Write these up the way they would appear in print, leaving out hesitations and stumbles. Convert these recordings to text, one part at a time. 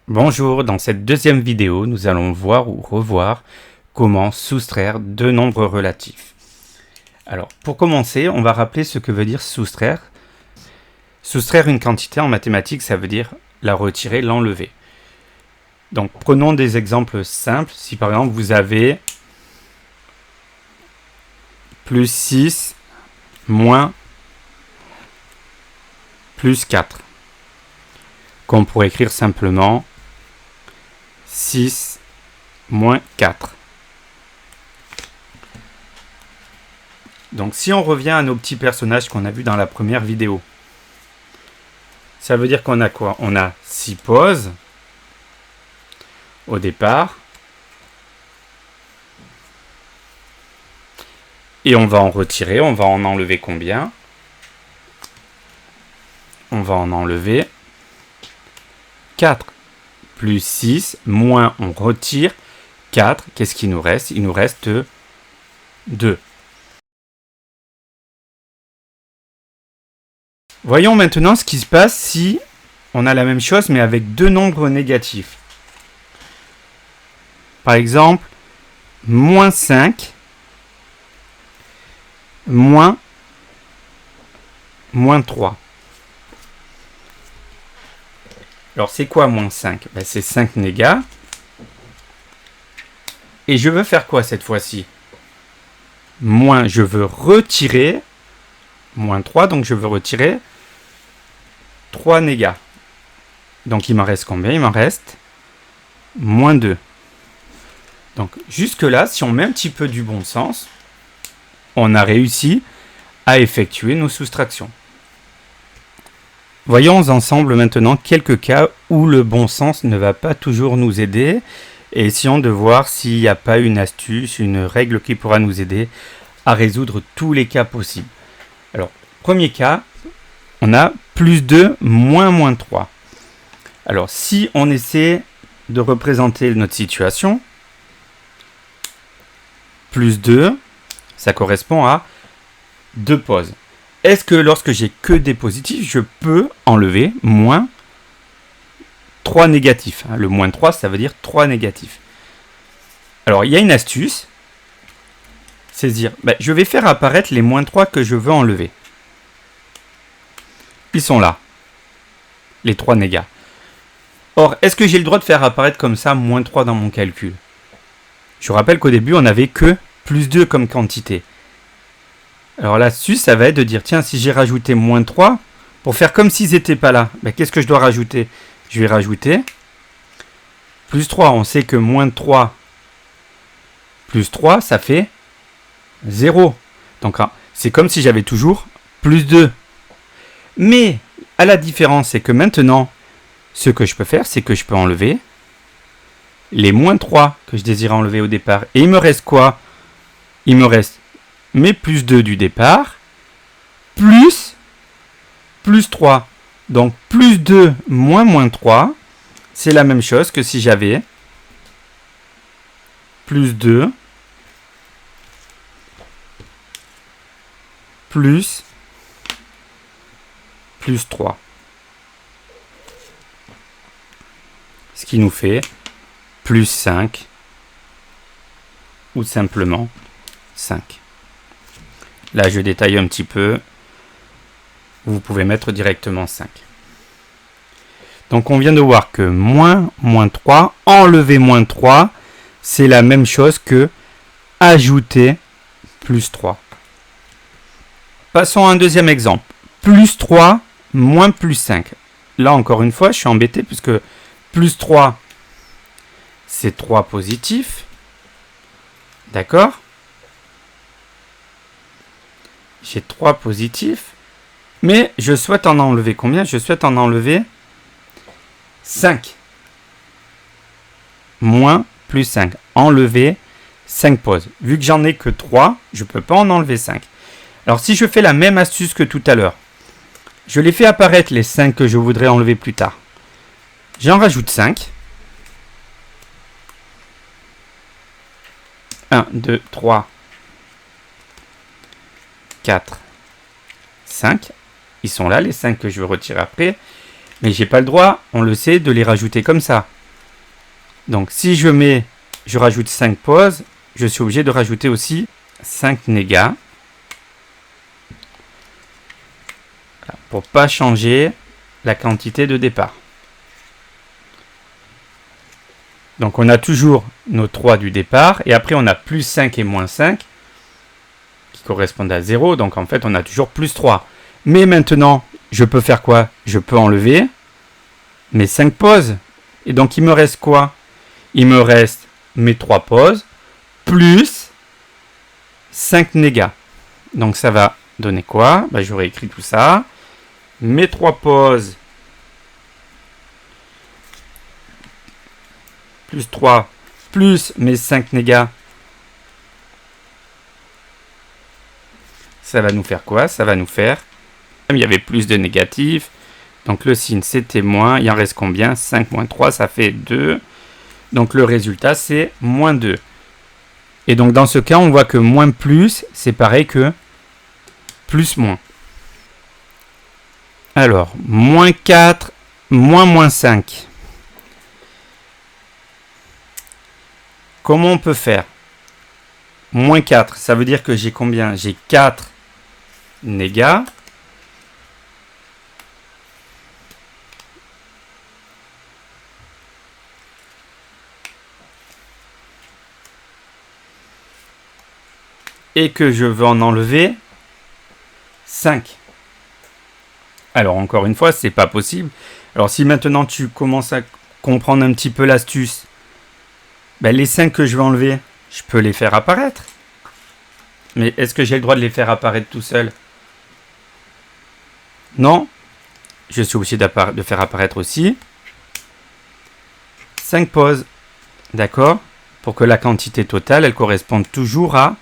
Bonjour, dans cette deuxième vidéo, nous allons voir ou revoir comment soustraire deux nombres relatifs. Alors, pour commencer, on va rappeler ce que veut dire soustraire. Soustraire une quantité en mathématiques, ça veut dire la retirer, l'enlever. Donc, prenons des exemples simples. Si par exemple, vous avez plus 6 moins plus 4, qu'on pourrait écrire simplement 6 moins 4. Donc si on revient à nos petits personnages qu'on a vus dans la première vidéo, ça veut dire qu'on a quoi? On a 6 pauses au départ. Et on va en retirer, on va en enlever combien? On va en enlever 4. Plus 6, moins on retire 4. Qu'est-ce qu'il nous reste? Il nous reste 2. Voyons maintenant ce qui se passe si on a la même chose mais avec deux nombres négatifs. Par exemple, moins 5 moins 3. Alors, c'est quoi moins 5? C'est 5 négas. Et je veux faire quoi cette fois-ci? Moins, je veux retirer moins 3, donc je veux retirer 3 négas. Donc, il m'en reste combien? Il m'en reste moins 2. Donc, jusque-là, si on met un petit peu du bon sens, on a réussi à effectuer nos soustractions. Voyons ensemble maintenant quelques cas où le bon sens ne va pas toujours nous aider et essayons de voir s'il n'y a pas une astuce, une règle qui pourra nous aider à résoudre tous les cas possibles. Alors, premier cas, on a plus 2 moins 3. Alors, si on essaie de représenter notre situation, plus 2, ça correspond à 2 pauses. Est-ce que lorsque j'ai que des positifs, je peux enlever moins 3 négatifs? Le moins 3, ça veut dire 3 négatifs. Alors, il y a une astuce. C'est dire, je vais faire apparaître les moins 3 que je veux enlever. Ils sont là. Les 3 négas. Or, est-ce que j'ai le droit de faire apparaître comme ça moins 3 dans mon calcul? Je vous rappelle qu'au début, on n'avait que plus 2 comme quantité. Alors l'astuce, ça va être de dire, tiens, si j'ai rajouté moins 3, pour faire comme s'ils n'étaient pas là, qu'est-ce que je dois rajouter? Je vais rajouter plus 3. On sait que moins 3 plus 3, ça fait 0. Donc c'est comme si j'avais toujours plus 2. Mais à la différence, c'est que maintenant, ce que je peux faire, c'est que je peux enlever les moins 3 que je désirais enlever au départ. Et il me reste quoi? Il me reste mes plus 2 du départ, plus 3. Donc, plus 2 moins 3, c'est la même chose que si j'avais plus 2 plus 3. Ce qui nous fait plus 5 ou simplement 5. Là, je détaille un petit peu. Vous pouvez mettre directement 5. Donc, on vient de voir que moins 3, enlever moins 3, c'est la même chose que ajouter plus 3. Passons à un deuxième exemple. Plus 3 moins plus 5. Là, encore une fois, je suis embêté puisque plus 3, c'est 3 positifs. D'accord? J'ai 3 positifs, mais je souhaite en enlever combien? Je souhaite en enlever 5. Moins plus 5. Enlever 5 pauses. Vu que j'en ai que 3, je ne peux pas en enlever 5. Alors si je fais la même astuce que tout à l'heure, je les fais apparaître les 5 que je voudrais enlever plus tard. J'en rajoute 5. 1, 2, 3, 4, 5. Ils sont là, les 5 que je veux retirer après. Mais j'ai pas le droit, on le sait, de les rajouter comme ça. Donc si je rajoute 5 pauses, je suis obligé de rajouter aussi 5 négas. Pour pas changer la quantité de départ. Donc on a toujours nos 3 du départ, et après on a plus 5 et moins 5, qui correspondent à 0, donc en fait on a toujours plus 3. Mais maintenant, je peux faire quoi? Je peux enlever mes 5 pauses, et donc il me reste quoi? Il me reste mes 3 pauses, plus 5 négas. Donc ça va donner quoi? J'aurais écrit tout ça. Mes 3 pauses, plus 3, plus mes 5 négas. Ça va nous faire quoi? Ça va nous faire... Il y avait plus de négatifs. Donc le signe c'était moins. Il en reste combien? 5 moins 3, ça fait 2. Donc le résultat c'est moins 2. Et donc dans ce cas, on voit que moins plus, c'est pareil que plus moins. Alors, moins 4, moins 5. Comment on peut faire? Moins 4, ça veut dire que j'ai combien? J'ai 4 négas. Et que je veux en enlever 5. Alors encore une fois, c'est pas possible. Alors si maintenant tu commences à comprendre un petit peu l'astuce, les 5 que je vais enlever, je peux les faire apparaître. Mais est-ce que j'ai le droit de les faire apparaître tout seul? Non. Je suis obligé de faire apparaître aussi 5 pauses. D'accord? Pour que la quantité totale, elle corresponde toujours à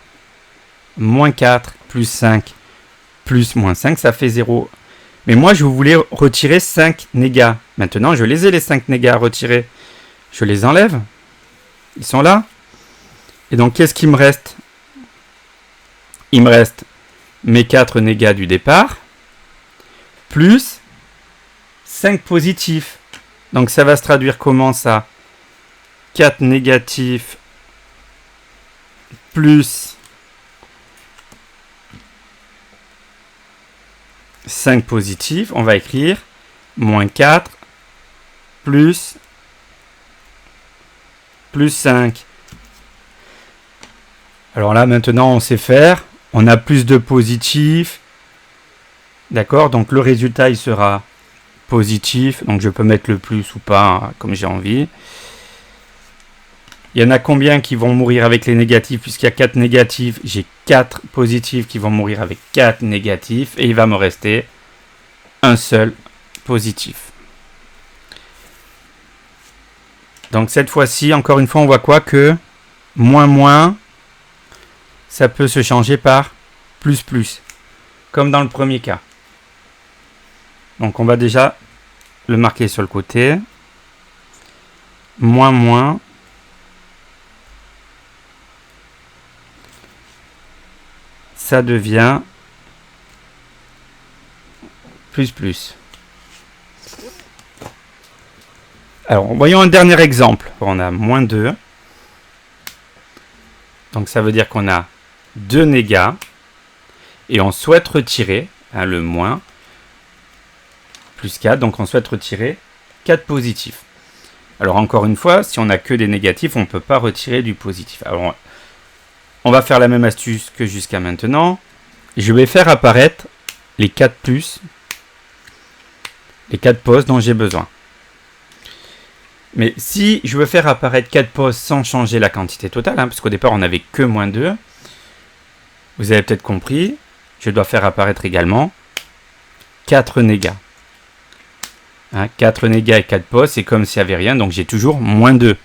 moins 4 plus 5 plus moins 5, ça fait 0. Mais moi, je voulais retirer 5 négas. Maintenant, je les ai, les 5 négas à retirer. Je les enlève. Ils sont là. Et donc, qu'est-ce qu'il me reste? Il me reste mes 4 négas du départ, plus 5 positifs. Donc, ça va se traduire comment ça? 4 négatifs plus 5 positifs, on va écrire moins 4 plus 5. Alors là, maintenant, on sait faire. On a plus de positifs. D'accord? Donc le résultat, il sera positif. Donc je peux mettre le plus ou pas, comme j'ai envie. Il y en a combien qui vont mourir avec les négatifs? Puisqu'il y a 4 négatifs, j'ai 4 positifs qui vont mourir avec 4 négatifs. Et il va me rester un seul positif. Donc cette fois-ci, encore une fois, on voit quoi? Que moins, ça peut se changer par plus. Comme dans le premier cas. Donc on va déjà le marquer sur le côté. Moins. Ça devient plus. Alors, voyons un dernier exemple. On a moins 2. Donc ça veut dire qu'on a 2 négas. Et on souhaite retirer le moins. Plus 4. Donc on souhaite retirer 4 positifs. Alors encore une fois, si on n'a que des négatifs, on ne peut pas retirer du positif. Alors on va faire la même astuce que jusqu'à maintenant. Je vais faire apparaître les 4 plus, les 4 pauses dont j'ai besoin. Mais si je veux faire apparaître 4 pauses sans changer la quantité totale, parce qu'au départ on n'avait que moins 2, vous avez peut-être compris, je dois faire apparaître également 4 négas. 4 négas et 4 pauses, c'est comme s'il n'y avait rien, donc j'ai toujours moins 2.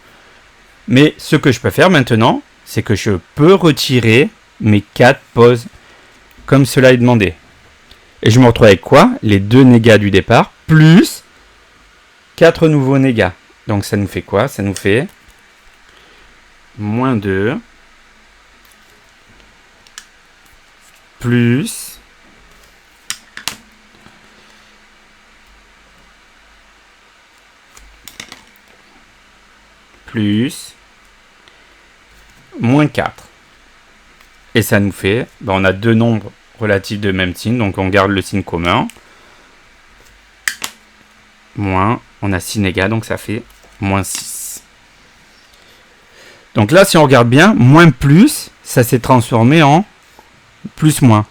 Mais ce que je peux faire maintenant, c'est que je peux retirer mes 4 pauses, comme cela est demandé. Et je me retrouve avec quoi? Les 2 négas du départ, plus 4 nouveaux négas. Donc ça nous fait quoi? Ça nous fait moins 2, plus plus moins 4. Et ça nous fait, on a deux nombres relatifs de même signe, donc on garde le signe commun. Moins, on a 6 négas, donc ça fait moins 6. Donc là, si on regarde bien, moins plus, ça s'est transformé en plus moins.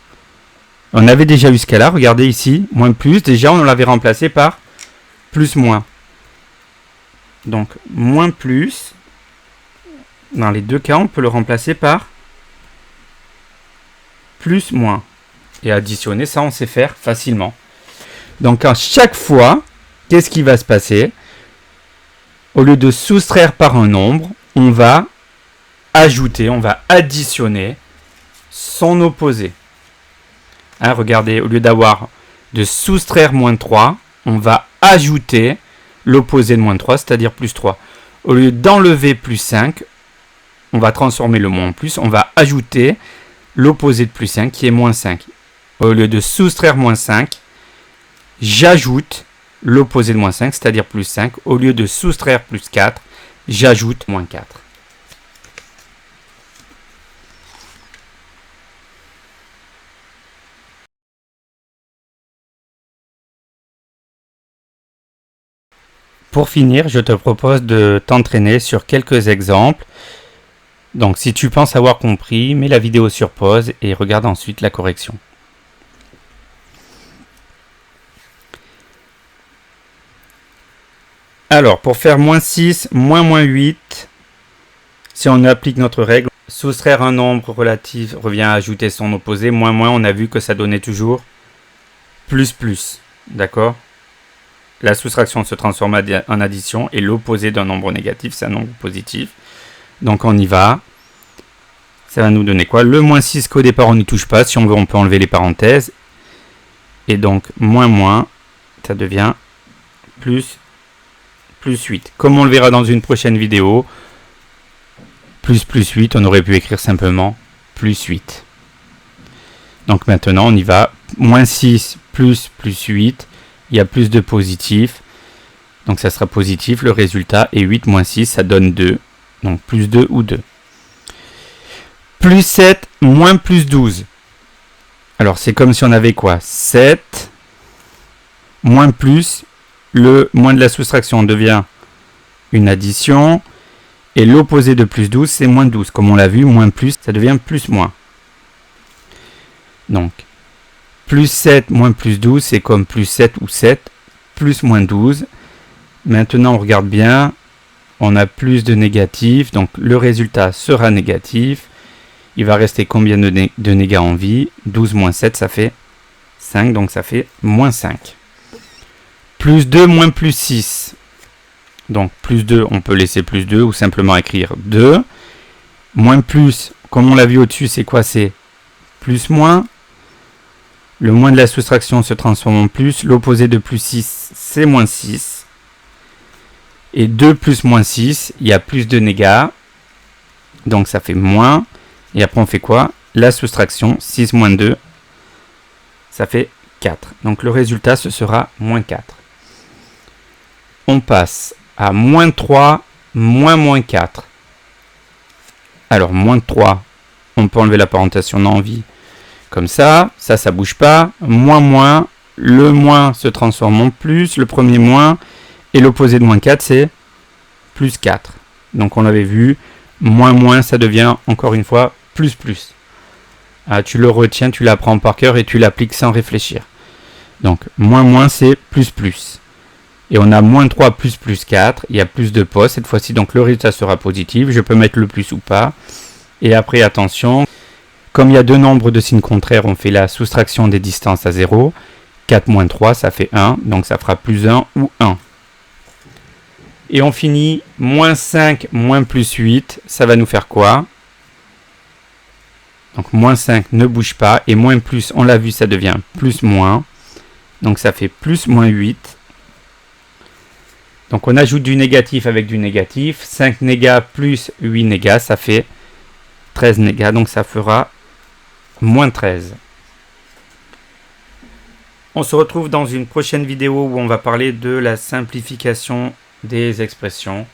On avait déjà eu ce cas-là, regardez ici, moins plus, déjà on l'avait remplacé par plus moins. Donc moins plus, dans les deux cas, on peut le remplacer par plus moins. Et additionner, ça on sait faire facilement. Donc à chaque fois, qu'est-ce qui va se passer? Au lieu de soustraire par un nombre, on va ajouter, on va additionner son opposé. Hein, regardez, au lieu d'avoir de soustraire moins 3, on va ajouter l'opposé de moins 3, c'est-à-dire plus 3. Au lieu d'enlever plus 5, on va transformer le moins en plus, on va ajouter l'opposé de plus 5 qui est moins 5. Au lieu de soustraire moins 5, j'ajoute l'opposé de moins 5, c'est-à-dire plus 5. Au lieu de soustraire plus 4, j'ajoute moins 4. Pour finir, je te propose de t'entraîner sur quelques exemples. Donc si tu penses avoir compris, mets la vidéo sur pause et regarde ensuite la correction. Alors, pour faire moins 6, moins 8, si on applique notre règle, soustraire un nombre relatif revient à ajouter son opposé. Moins, on a vu que ça donnait toujours plus. D'accord? La soustraction se transforme en addition et l'opposé d'un nombre négatif, c'est un nombre positif. Donc on y va. Ça va nous donner quoi? Le moins 6 qu'au départ on n'y touche pas. Si on veut, on peut enlever les parenthèses. Et donc moins, ça devient plus 8. Comme on le verra dans une prochaine vidéo, plus 8, on aurait pu écrire simplement plus 8. Donc maintenant, on y va. Moins 6 plus 8. Il y a plus de positif. Donc ça sera positif. Le résultat est 8 moins 6, ça donne 2. Donc plus 2 ou 2. Plus 7 moins plus 12. Alors c'est comme si on avait quoi? 7 moins plus. Le moins de la soustraction devient une addition. Et l'opposé de plus 12, c'est moins 12. Comme on l'a vu, moins plus, ça devient plus moins. Donc, plus 7 moins plus 12, c'est comme plus 7 ou 7, plus moins 12. Maintenant, on regarde bien. On a plus de négatifs. Donc, le résultat sera négatif. Il va rester combien de négas en vie? 12 moins 7, ça fait 5. Donc, ça fait moins 5. Plus 2 moins plus 6. Donc, plus 2, on peut laisser plus 2 ou simplement écrire 2. Moins plus, comme on l'a vu au-dessus, c'est quoi? C'est plus moins. Le moins de la soustraction se transforme en plus. L'opposé de plus 6, c'est moins 6. Et 2 plus moins 6, il y a plus de négas. Donc, ça fait moins. Et après, on fait quoi? La soustraction, 6 moins 2, ça fait 4. Donc, le résultat, ce sera moins 4. On passe à moins 3, moins 4. Alors, moins 3, on peut enlever la parenthèse si on a envie. Comme ça bouge pas. Moins, le moins se transforme en plus, le premier moins, et l'opposé de moins 4, c'est plus 4. Donc, on l'avait vu, moins, ça devient, encore une fois, plus. Ah, tu le retiens, tu l'apprends par cœur et tu l'appliques sans réfléchir. Donc, moins, c'est plus. Et on a moins 3 plus 4. Il y a plus de postes cette fois-ci. Donc, le résultat sera positif. Je peux mettre le plus ou pas. Et après, attention. Comme il y a deux nombres de signes contraires, on fait la soustraction des distances à 0. 4 moins 3, ça fait 1. Donc, ça fera plus 1 ou 1. Et on finit. Moins 5 moins plus 8. Ça va nous faire quoi? Donc, moins 5 ne bouge pas. Et moins plus, on l'a vu, ça devient plus moins. Donc, ça fait plus moins 8. Donc on ajoute du négatif avec du négatif. 5 négas plus 8 négas, ça fait 13 négas. Donc ça fera moins 13. On se retrouve dans une prochaine vidéo où on va parler de la simplification des expressions.